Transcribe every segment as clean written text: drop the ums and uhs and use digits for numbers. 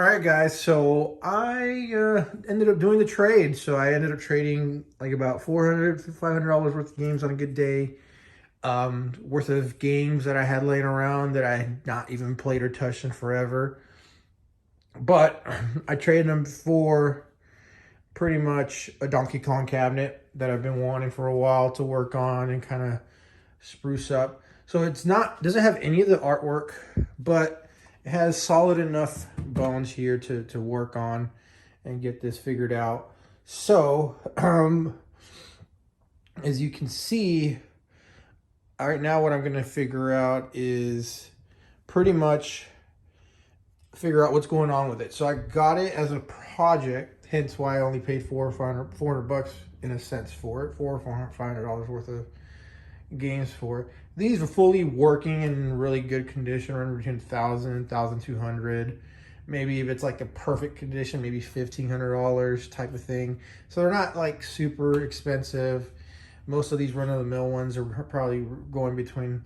right, guys. So I ended up doing the trade. So I ended up trading like about $400 to $500 worth of games on a good day, worth of games that I had laying around that I had not even played or touched in forever. But I traded them for pretty much a Donkey Kong cabinet that I've been wanting for a while to work on and kind of spruce up. So it's not doesn't have any of the artwork, but it has solid enough bones here to work on and get this figured out. So as you can see, right now what I'm going to figure out is pretty much figure out what's going on with it. So I got it as a project, hence why I only paid $400 bucks in a sense for it, $400 worth of games for it. These are fully working in really good condition, around between 1,000 and 1,200. Maybe if it's like a perfect condition, maybe $1,500 type of thing. So they're not like super expensive. Most of these run-of-the-mill ones are probably going between,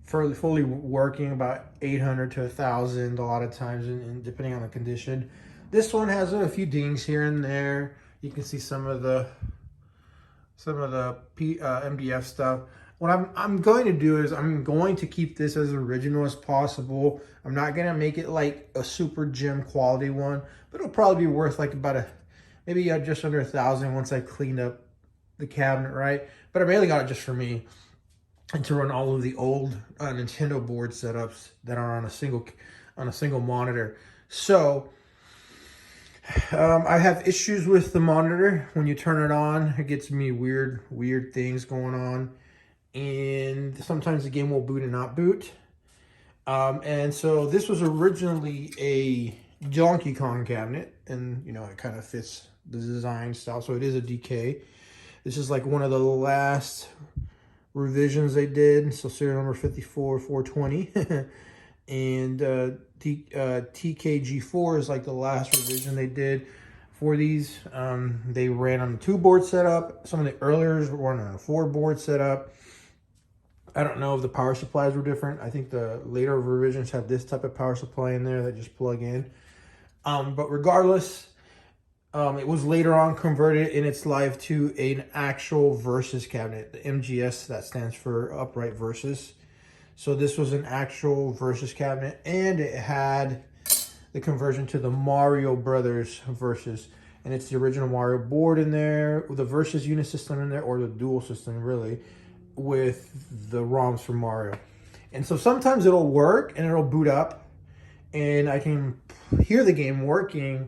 for fully working, about 800 to 1,000 a lot of times, and depending on the condition. This one has a few dings here and there. You can see some of the MDF stuff. What I'm going to do is I'm going to keep this as original as possible. I'm not going to make it like a super gem quality one, but it'll probably be worth like about maybe just under 1,000 once I cleaned up the cabinet, right? But I mainly got it just for me and to run all of the old Nintendo board setups that are on a single monitor. So I have issues with the monitor. When you turn it on, it gets me weird things going on. And sometimes the game will boot and not boot. And so this was originally a Donkey Kong cabinet, and you know, it kind of fits the design style. So it is a DK. This is like one of the last revisions they did. So serial number 54420. And TKG4 is like the last revision they did for these. They ran on a 2-board setup. Some of the earlier were on a 4-board setup. I don't know if the power supplies were different. I think the later revisions have this type of power supply in there that just plug in. But regardless, it was later on converted in its life to an actual Versus cabinet. The MGS, that stands for Upright Versus. So this was an actual Versus cabinet, and it had the conversion to the Mario Brothers Versus. And it's the original Mario board in there, with the Versus unit system in there, or the dual system really, with the ROMs for Mario. And so sometimes it'll work and it'll boot up and I can hear the game working,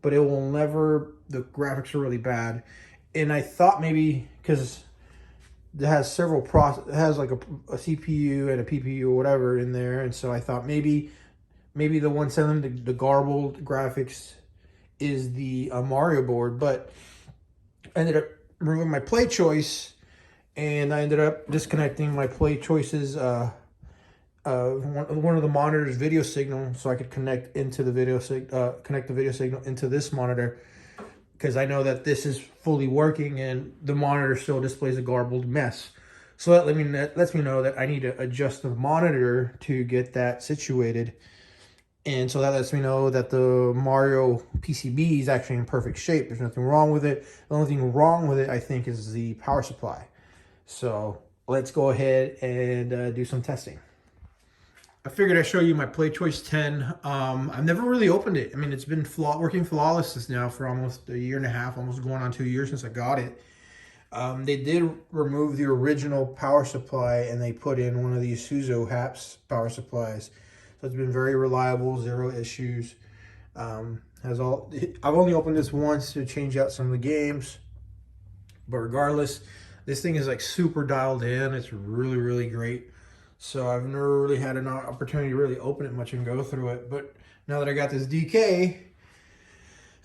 but it will never, the graphics are really bad. And I thought maybe, because it has it has like a CPU and a CPU or whatever in there, and so I thought maybe the 170, the garbled graphics is the Mario board, but I ended up removing my play choice, and I ended up disconnecting my play choices, one of the monitor's video signal, so I could connect into the video signal into this monitor, because I know that this is fully working and the monitor still displays a garbled mess. So that lets me know that I need to adjust the monitor to get that situated. And so that lets me know that the Mario PCB is actually in perfect shape. There's nothing wrong with it. The only thing wrong with it, I think, is the power supply. So let's go ahead and do some testing. I figured I'd show you my PlayChoice 10. I've never really opened it. I mean, it's been working flawless now for almost a year and a half, almost going on 2 years since I got it. They did remove the original power supply and they put in one of these Suzo HAPS power supplies. So it's been very reliable, 0 issues. I've only opened this once to change out some of the games, but regardless, this thing is like super dialed in. It's really great. So I've never really had an opportunity to really open it much and go through it. But now that I got this DK,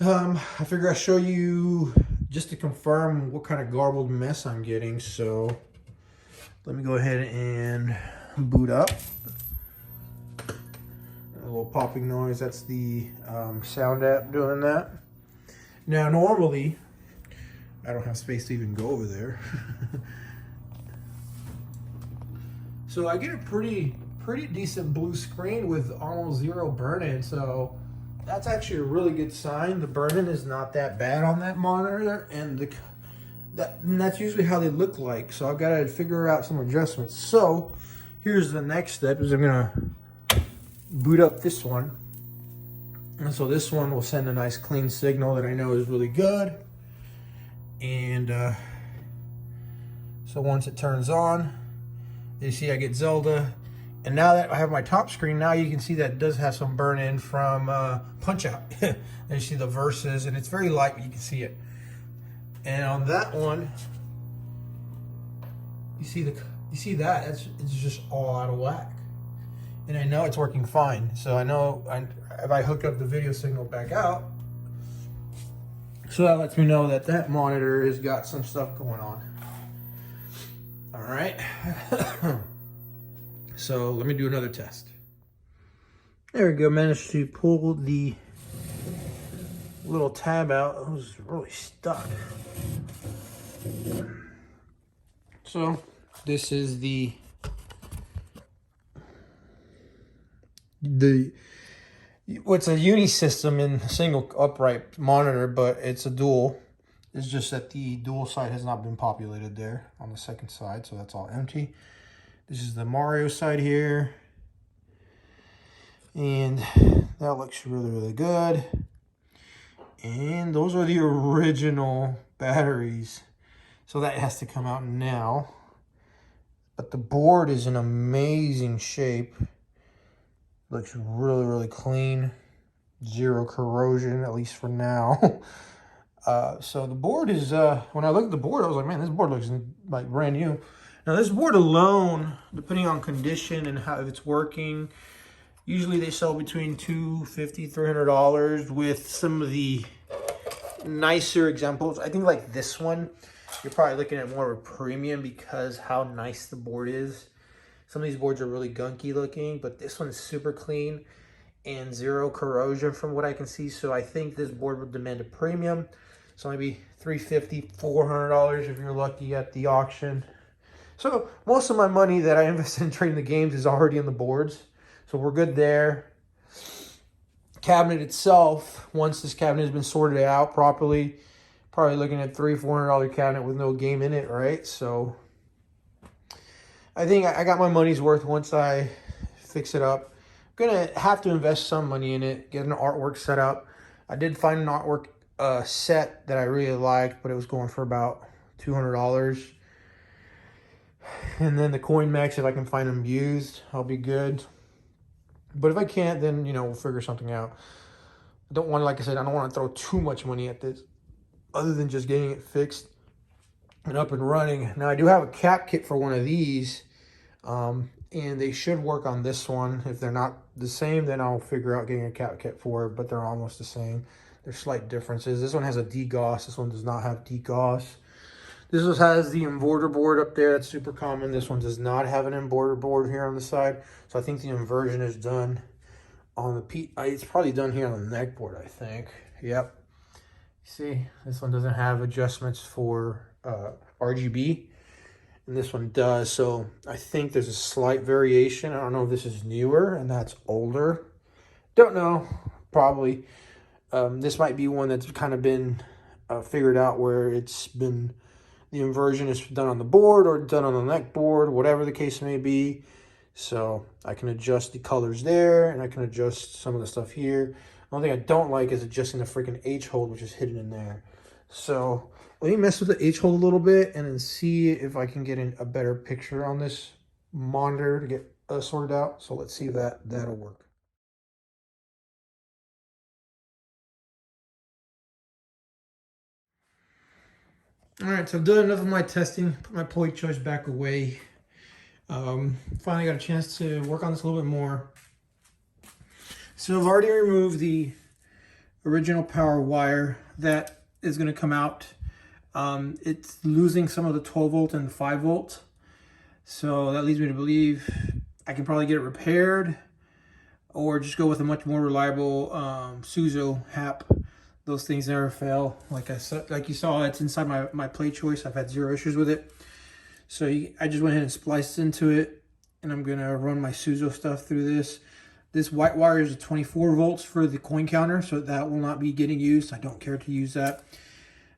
I figure I'll show you just to confirm what kind of garbled mess I'm getting. So let me go ahead and boot up. A little popping noise, that's the sound app doing that. Now normally, I don't have space to even go over there. So I get a pretty decent blue screen with almost 0 burn-in. So that's actually a really good sign. The burn-in is not that bad on that monitor, and that's usually how they look like. So I've got to figure out some adjustments. So here's the next step: is I'm gonna boot up this one, and so this one will send a nice clean signal that I know is really good. And so once it turns on, you see I get Zelda. And now that I have my top screen, now you can see that it does have some burn-in from Punch-Out. And you see the verses, and it's very light, but you can see it. And on that one, you see that it's just all out of whack. And I know it's working fine. So I know if I hook up the video signal back out, so that lets me know that that monitor has got some stuff going on. All right. So let me do another test. There we go. Managed to pull the little tab out. It was really stuck. So this is the what's a uni system in a single upright monitor, but it's a dual. It's just that the dual side has not been populated there on the second side, so that's all empty. This is the Mario side here. And that looks really, really good. And those are the original batteries. So that has to come out now. But the board is in amazing shape. Looks really, really clean. Zero corrosion, at least for now. So the board is, when I looked at the board, I was like, man, this board looks like brand new. Now this board alone, depending on condition and how if it's working, usually they sell between $250, $300 with some of the nicer examples. I think like this one, you're probably looking at more of a premium because how nice the board is. Some of these boards are really gunky looking, but this one is super clean and zero corrosion from what I can see. So I think this board would demand a premium. So maybe $350, $400 if you're lucky at the auction. So most of my money that I invested in trading the games is already in the boards. So we're good there. Cabinet itself, once this cabinet has been sorted out properly, probably looking at $300, $400 cabinet with no game in it, right? So I think I got my money's worth once I fix it up. I'm going to have to invest some money in it, get an artwork set up. I did find an artwork set that I really liked, but it was going for about $200. And then the Coin Max, if I can find them used, I'll be good. But if I can't, then, you know, we'll figure something out. I don't want to, like I said, I don't want to throw too much money at this other than just getting it fixed and up and running. Now, I do have a cap kit for one of these, and they should work on this one. If they're not the same, then I'll figure out getting a cap kit for it, but they're almost the same. There's slight differences. This one has a DGOS. This one does not have DGOS. This one has the inverter board up there. That's super common. This one does not have an inverter board here on the side. So I think the inversion is done on the it's probably done here on the neck board, I think. Yep. See, this one doesn't have adjustments for RGB, and this one does. So I think there's a slight variation. I don't know if this is newer and that's older. Don't know. Probably. This might be one that's kind of been figured out where it's been, the inversion is done on the board or done on the neck board, whatever the case may be. So I can adjust the colors there, and I can adjust some of the stuff here. The only thing I don't like is adjusting the freaking H-hold, which is hidden in there. So let me mess with the H-hold a little bit and then see if I can get a better picture on this monitor to get sorted out. So let's see if that'll work. All right, so I've done enough of my testing, put my PoiChoice back away. Finally got a chance to work on this a little bit more. So I've already removed the original power wire that is going to come out. It's losing some of the 12 volt and the 5 volt. So that leads me to believe I can probably get it repaired or just go with a much more reliable Suzo HAP. Those things never fail. Like you saw, it's inside my PlayChoice. I've had zero issues with it. So I just went ahead and spliced into it, and I'm gonna run my Suzo stuff through this. This white wire is 24 volts for the coin counter, so that will not be getting used. I don't care to use that.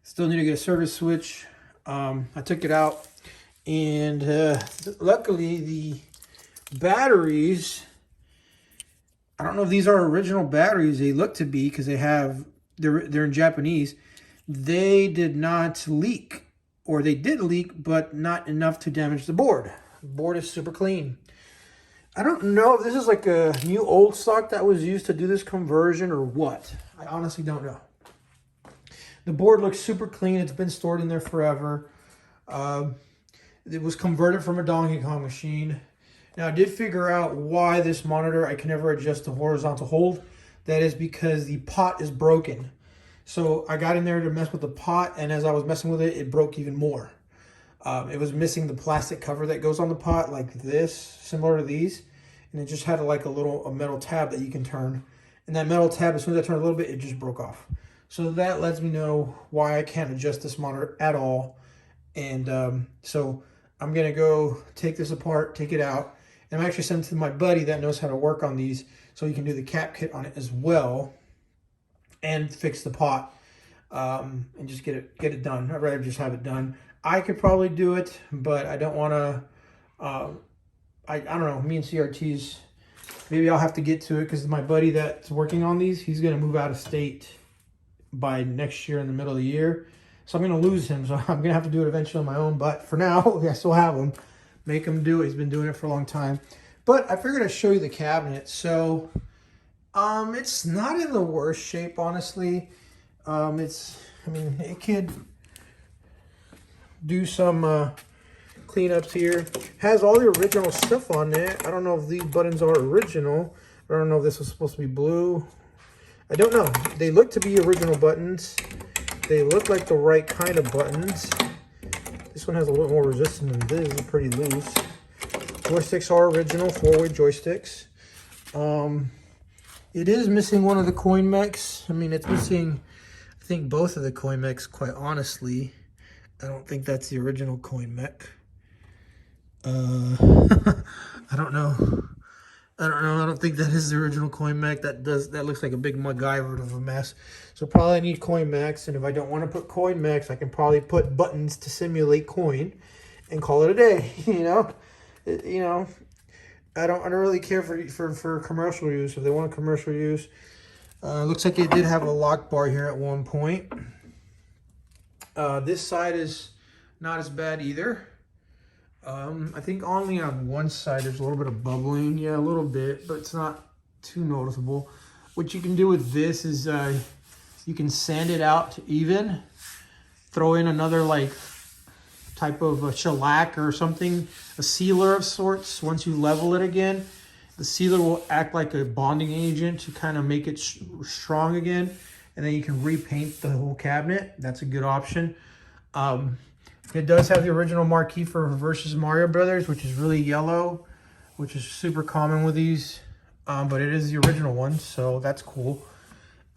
Still need to get a service switch. I took it out, and luckily the batteries, I don't know if these are original batteries. They look to be, because they're in Japanese. They did not leak, or they did leak, but not enough to damage the board. The board is super clean. I don't know if this is like a new old stock that was used to do this conversion or what. I honestly don't know. The board looks super clean. It's been stored in there forever. It was converted from a Donkey Kong machine. Now, I did figure out why this monitor, I can never adjust the horizontal hold. That is because the pot is broken. So I got in there to mess with the pot, and as I was messing with it, it broke even more. It was missing the plastic cover that goes on the pot, like this, similar to these. And it just had like a metal tab that you can turn. And that metal tab, as soon as I turned a little bit, it just broke off. So that lets me know why I can't adjust this monitor at all. And so I'm going to go take this apart, take it out. And I'm actually sending it to my buddy that knows how to work on these, so he can do the cap kit on it as well and fix the pot, and just get it done. I'd rather just have it done. I could probably do it, but I don't want to, I don't know, me and CRTs, maybe I'll have to get to it, because my buddy that's working on these, he's going to move out of state by next year in the middle of the year. So I'm going to lose him, so I'm going to have to do it eventually on my own. But for now, I still have him. Make him do it. He's been doing it for a long time. But I figured I'd show you the cabinet. So it's not in the worst shape, honestly. I mean, it could do some cleanups here. Has all the original stuff on it. I don't know if these buttons are original. I don't know if this was supposed to be blue. I don't know. They look to be original buttons. They look like the right kind of buttons. This one has a little more resistance than this. It's pretty loose. Joysticks are original, 4-way joysticks. It is missing one of the coin mechs. I mean, it's missing, I think, both of the coin mechs, quite honestly. I don't think that's the original coin mech. I don't know. I don't think that is the original coin mech. That looks like a big MacGyver of a mess. So probably need coin mechs, and if I don't want to put coin mechs, I can probably put buttons to simulate coin and call it a day. You know, I don't really care for commercial use. If they want a commercial use, looks like it did have a lock bar here at one point. This side is not as bad either. I think only on one side there's a little bit of bubbling. Yeah, a little bit, but it's not too noticeable. What you can do with this is you can sand it out to even, throw in another like type of a shellac or something, a sealer of sorts. Once you level it again, the sealer will act like a bonding agent to kind of make it strong again, and then you can repaint the whole cabinet. That's a good option. It does have the original marquee for Versus Mario Brothers, which is really yellow, which is super common with these. But it is the original one, so that's cool.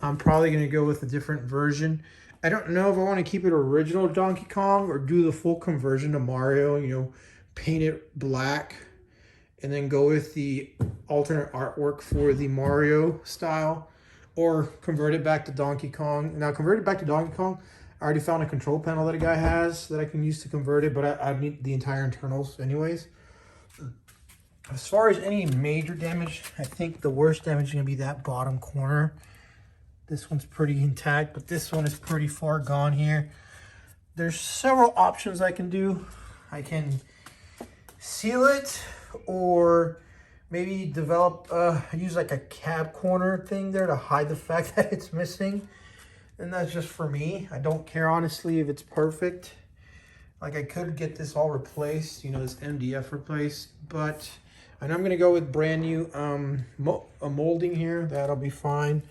I'm probably going to go with a different version. I don't know if I want to keep it original Donkey Kong or do the full conversion to Mario, you know, paint it black and then go with the alternate artwork for the Mario style, or convert it back to Donkey Kong. Now, convert it back to Donkey Kong, I already found a control panel that a guy has that I can use to convert it, but I need the entire internals anyways. As far as any major damage, I think the worst damage is going to be that bottom corner. This one's pretty intact, but this one is pretty far gone here. There's several options I can do. I can seal it, or maybe develop, use like a cab corner thing there to hide the fact that it's missing. And that's just for me. I don't care, honestly, if it's perfect. Like, I could get this all replaced, you know, this MDF replaced, but I'm going to go with brand new molding here. That'll be fine.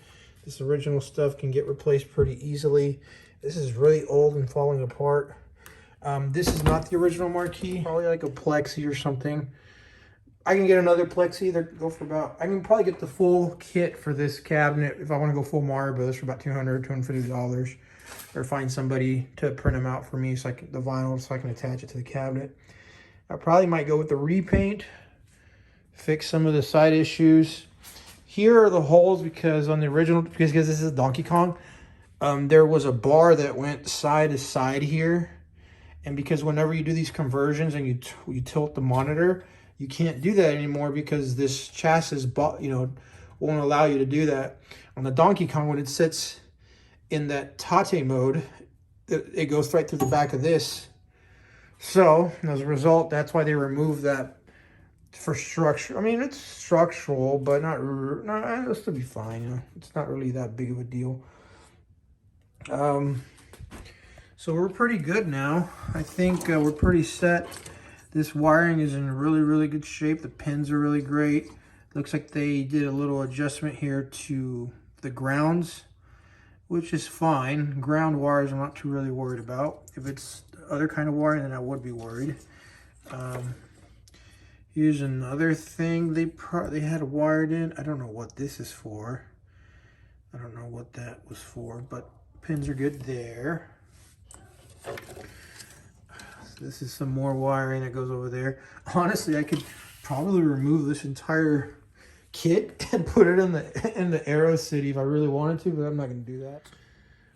This original stuff can get replaced pretty easily. This is really old and falling apart. This is not the original marquee. Probably like a plexi or something. I can get another plexi. I can probably get the full kit for this cabinet if I want to go full Mario Brothers for about $200, $250, or find somebody to print them out for me so the vinyl, so I can attach it to the cabinet. I probably might go with the repaint, fix some of the side issues. here are the holes because on the original, because this is Donkey Kong, there was a bar that went side to side here. And because whenever you do these conversions and you tilt the monitor, you can't do that anymore because this chassis, won't allow you to do that. On the Donkey Kong, when it sits in that Tate mode, it goes right through the back of this. So as a result, that's why they removed that for structure. I mean, it's structural, but it'll still be fine. You know? It's not really that big of a deal. So we're pretty good now. I think we're pretty set. This wiring is in really, really good shape. The pins are really great. Looks like they did a little adjustment here to the grounds, which is fine. Ground wires I'm not too really worried about. If it's other kind of wiring, then I would be worried. Here's another thing they had wired in. I don't know what this is for. I don't know what that was for, but pins are good there. So this is some more wiring that goes over there. Honestly, I could probably remove this entire kit and put it in the Aero City if I really wanted to, but I'm not going to do that.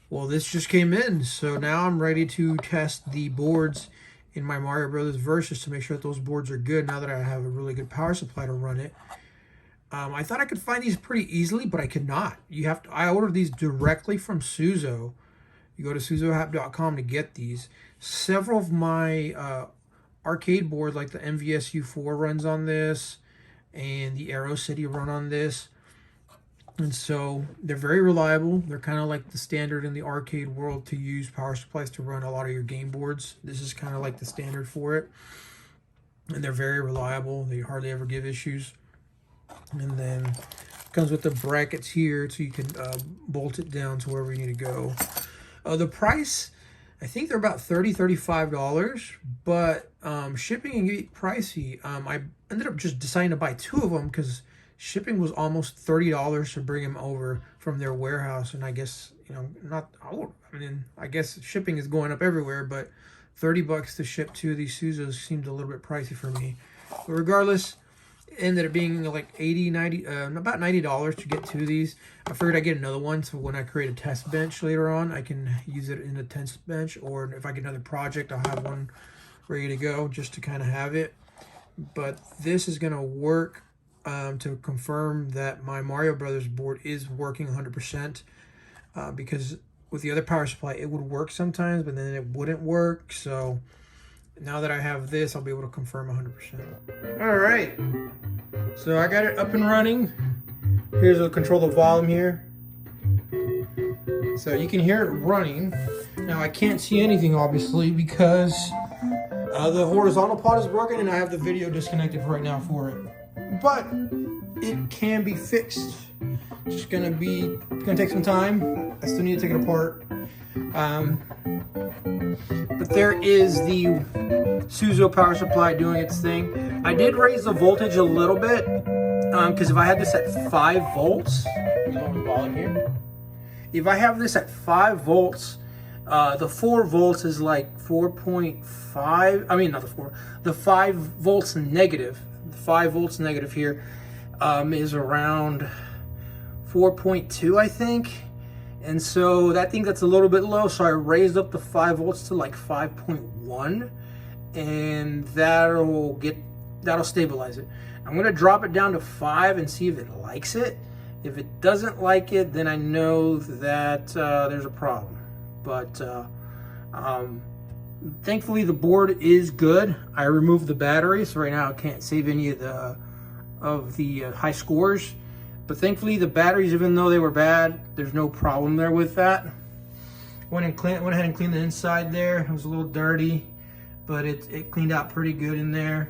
Well, this just came in, so now I'm ready to test the boards in my Mario Brothers Versus to make sure that those boards are good now that I have a really good power supply to run it. I thought I could find these pretty easily, but I could not. I ordered these directly from Suzo. You go to suzoapp.com to get these. Several of my arcade boards, like the MVSU4 runs on this, and the Aero City run on this. And so they're very reliable. They're kind of like the standard in the arcade world to use power supplies to run a lot of your game boards. This is kind of like the standard for it. And they're very reliable. They hardly ever give issues. And then it comes with the brackets here so you can bolt it down to wherever you need to go. The price, I think they're about $30, $35, but shipping can get pricey. I ended up just deciding to buy 2 of them because shipping was almost $30 to bring them over from their warehouse. And I guess, I guess shipping is going up everywhere, but $30 to ship 2 of these Suzos seemed a little bit pricey for me. But regardless, it ended up being like about $90 to get 2 of these. I figured I'd get another one, so when I create a test bench later on, I can use it in a test bench, or if I get another project, I'll have one ready to go just to kind of have it. But this is going to work to confirm that my Mario Brothers board is working 100%, because with the other power supply, it would work sometimes, but then it wouldn't work. So now that I have this, I'll be able to confirm 100%. All right, so I got it up and running. Here's a control the volume here. So you can hear it running. Now I can't see anything, obviously, because the horizontal pod is broken and I have the video disconnected right now for it. But it can be fixed. It's gonna take some time. I still need to take it apart. But there is the Suzo power supply doing its thing. I did raise the voltage a little bit, because if I had this at 5 volts, let me lower the volume here. If I have this at 5 volts, the 4 volts is like 4.5. I mean, not the 4. The 5 volts negative. The 5 volts negative here is around 4.2, I think. And so I think that's a little bit low. So I raised up the 5 volts to like 5.1, and that'll stabilize it. I'm gonna drop it down to 5 and see if it likes it. If it doesn't like it, then I know that there's a problem. But thankfully the board is good. I removed the battery, so right now I can't save any of the high scores. But thankfully the batteries, even though they were bad, there's no problem there with that. Went ahead and cleaned the inside there. It was a little dirty, but it cleaned out pretty good in there.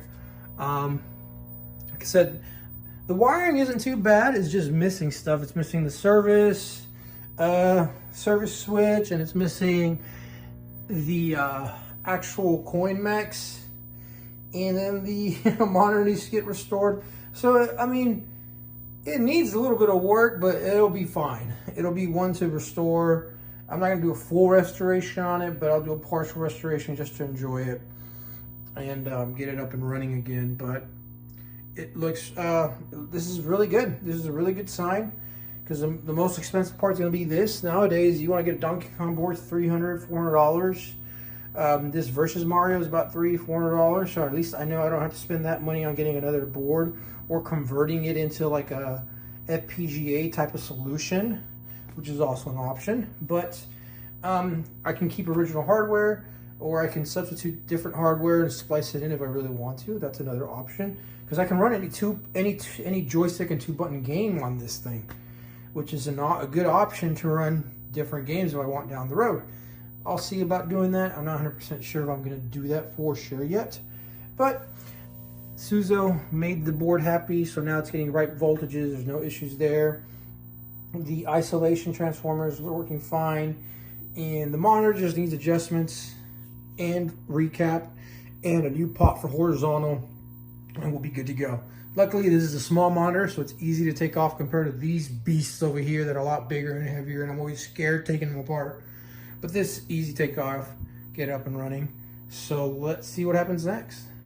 Like I said, the wiring isn't too bad. It's just missing stuff. It's missing the service switch, and it's missing the actual coin mechs, and then the monitor needs to get restored. So I mean, it needs a little bit of work, but it'll be fine. It'll be one to restore. I'm not gonna do a full restoration on it, but I'll do a partial restoration just to enjoy it and get it up and running again. But it looks, this is really good. This is a really good sign, because the most expensive part is going to be this. Nowadays, you want to get a Donkey Kong board, $300, $400. This Versus Mario is about $300, $400. So at least I know I don't have to spend that money on getting another board or converting it into like a FPGA type of solution, which is also an option. But I can keep original hardware, or I can substitute different hardware and splice it in if I really want to. That's another option, because I can run any joystick and 2-button game on this thing, which is a good option to run different games if I want down the road. I'll see about doing that. I'm not 100% sure if I'm going to do that for sure yet, but Suzo made the board happy, so now it's getting right voltages. There's no issues there. The isolation transformers are working fine, and the monitor just needs adjustments and recap and a new pot for horizontal, and we'll be good to go. Luckily, this is a small monitor, so it's easy to take off compared to these beasts over here that are a lot bigger and heavier, and I'm always scared taking them apart. But this, easy take off, get up and running. So let's see what happens next.